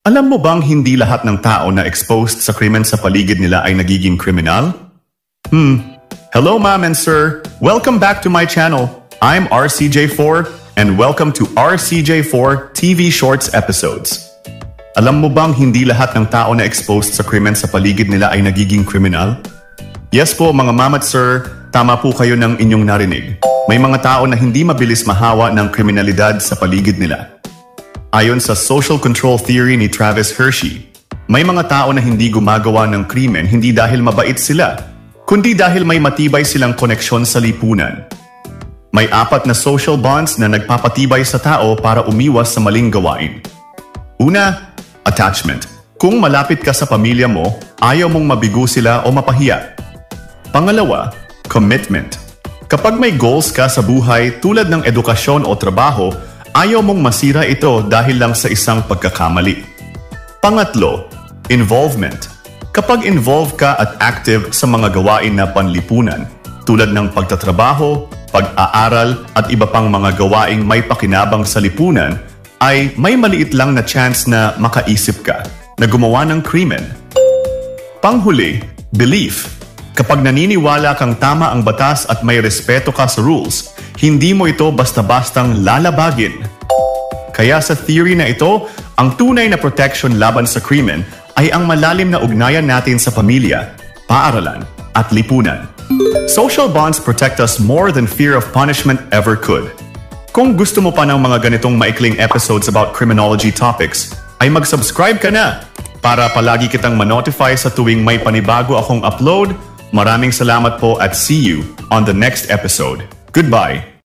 Alam mo bang hindi lahat ng tao na exposed sa krimen sa paligid nila ay nagiging kriminal? Hello ma'am and sir, welcome back to my channel. I'm RCJ4 and welcome to RCJ4 TV Shorts episodes. Alam mo bang hindi lahat ng tao na exposed sa krimen sa paligid nila ay nagiging kriminal? Yes po mga ma'am at sir, tama po kayo ng inyong narinig. May mga tao na hindi mabilis mahawa ng kriminalidad sa paligid nila. Ayon sa social control theory ni Travis Hershey, may mga tao na hindi gumagawa ng krimen hindi dahil mabait sila, kundi dahil may matibay silang koneksyon sa lipunan. May 4 na social bonds na nagpapatibay sa tao para umiwas sa maling gawain. Una, attachment. Kung malapit ka sa pamilya mo, ayaw mong mabigo sila o mapahiya. Pangalawa, commitment. Kapag may goals ka sa buhay tulad ng edukasyon o trabaho, ayaw mong masira ito dahil lang sa isang pagkakamali. Pangatlo, involvement. Kapag involved ka at active sa mga gawain na panlipunan, tulad ng pagtatrabaho, pag-aaral at iba pang mga gawaing may pakinabang sa lipunan, ay may maliit lang na chance na makaisip ka na gumawa ng krimen. Panghuli, belief. Kapag naniniwala kang tama ang batas at may respeto ka sa rules, hindi mo ito basta-bastang lalabagin. Kaya sa theory na ito, ang tunay na protection laban sa krimen ay ang malalim na ugnayan natin sa pamilya, paaralan, at lipunan. Social bonds protect us more than fear of punishment ever could. Kung gusto mo pa ng mga ganitong maikling episodes about criminology topics, ay mag-subscribe ka na para palagi kitang ma-notify sa tuwing may panibago akong upload. Maraming salamat po at see you on the next episode. Goodbye!